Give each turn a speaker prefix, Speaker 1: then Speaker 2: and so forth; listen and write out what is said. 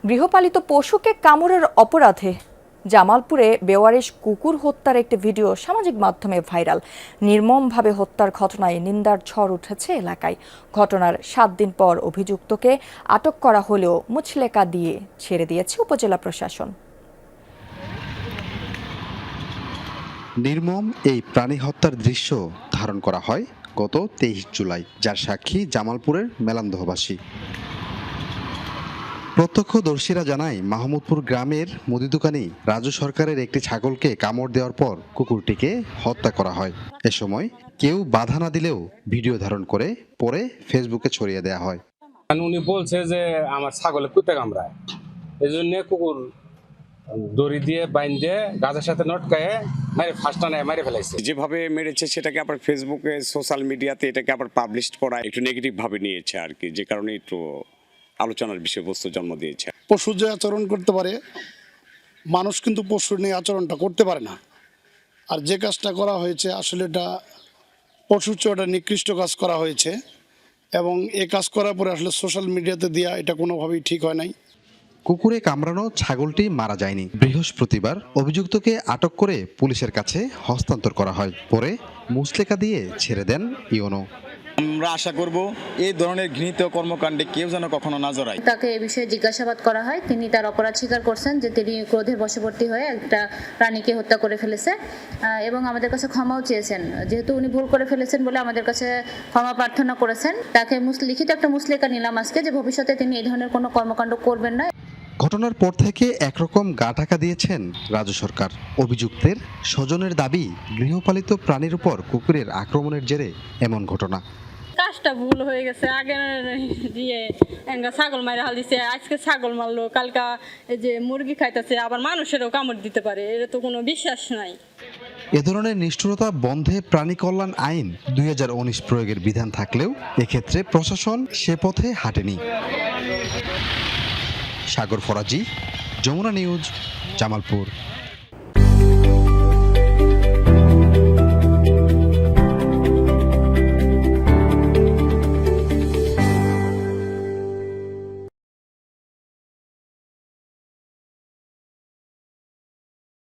Speaker 1: গৃহপালিত পশুকে কামড়ের অপরাধে জামালপুরে বেওয়ারিশ কুকুর হত্যার একটি ভিডিও সামাজিক মাধ্যমে ভাইরাল। নির্মমভাবে হত্যার ঘটনায় নিন্দার ঝড় উঠেছে এলাকায়। ঘটনার 7 দিন পর অভিযুক্তকে আটক করা হলেও মুচলেকা দিয়ে ছেড়ে দিয়েছে উপজেলা প্রশাসন।
Speaker 2: নির্মম এই প্রাণী হত্যার দৃশ্য ধারণ করা হয় গত 23 জুলাই, যার সাক্ষী জামালপুরের মেলান্দহবাসী। প্রত্যক্ষদর্শীরা জানায়, মাহমুদপুর গ্রামের মুদি দোকানি রাজু সরকারের একটি ছাগলকে কামড় দেওয়ার পর কুকুরটিকে হত্যা করা হয়। এ সময় কেউ বাধা না দিলেও ভিডিও ধারণ করে পরে ফেসবুকে ছড়িয়ে দেওয়া হয়।
Speaker 3: উনি বলছে যে আমার ছাগলে কুত্তে কামড়ায়, এই জন্য কুকুর দড়ি দিয়ে বাইন্ধে গাছের সাথে নটকায়ে মারে ফেলাইছে।
Speaker 4: যেভাবে মেরেছে সেটাকে আবার ফেসবুকে সোশ্যাল মিডিয়াতে এটাকে আবার পাবলিশ করা একটু নেগেটিভ ভাবে নিয়েছে আর কি, যে কারণে একটু আলোচনার বিষয়বস্তু জন্ম দিয়েছে।
Speaker 5: পশু যে আচরণ করতে পারে, মানুষ কিন্তু পশুর নিয়ে আচরণটা করতে পারে না। আর যে কাজটা করা হয়েছে আসলে এটা পশুর চেয়ে ওটা নিকৃষ্ট কাজ করা হয়েছে, এবং এই কাজ করার পরে আসলে সোশ্যাল মিডিয়াতে দেওয়া এটা কোনোভাবেই ঠিক হয় নাই।
Speaker 2: কুকুরে কামড়ানো ছাগলটি মারা যায়নি। বৃহস্পতিবার অভিযুক্তকে আটক করে পুলিশের কাছে হস্তান্তর করা হয়। পরে মুচলেকা দিয়ে ছেড়ে দেন ইওনো।
Speaker 6: আমরা আশা করব এই ধরনের ঘৃণিত কর্মকাণ্ডে কেউ যেন কখনো না জড়ায়।
Speaker 7: তাকে এই বিষয়ে জিজ্ঞাসাবাদ করা হয়। তিনি তার অপরাধ স্বীকার করছেন যে তিনি ক্রোধের বশবর্তী হয়ে একটা প্রাণীকে হত্যা করে ফেলেছে এবং আমাদের কাছে ক্ষমাও চেয়েছেন। যেহেতু উনি ভুল করে ফেলেছেন বলে আমাদের কাছে ক্ষমা প্রার্থনা করেছেন। তাকে লিখিত একটা মুচলেকা নিলাম আজকে, যে ভবিষ্যতে তিনি এই ধরনের কোনো কর্মকাণ্ড করবেন না।
Speaker 2: ঘটনার পর থেকে একরকম গা ঢাকা দিয়েছেন রাজু সরকার। অভিযুক্তের স্বজনের দাবি, গৃহপালিত প্রাণীর উপর কুকুরের আক্রমণের জেরে এমন ঘটনা।
Speaker 8: কাজটা ভুল হয়ে গেছে, আগে দিয়ে ছাগল মারা হাল দিছে, আজকে ছাগল মারলো, কালকা এই যে মুরগি খাইতেছে, আবার মানুষেরও কামড় দিতে পারে, এটা তো কোনো বিশ্বাস নাই।
Speaker 2: এ ধরনের নিষ্ঠুরতা বন্ধে প্রাণী কল্যাণ আইন 2019 প্রয়োগের বিধান থাকলেও এক্ষেত্রে প্রশাসন সে পথে হাঁটেনি। সাগর ফরাজি, যমুনা নিউজ, জামালপুর।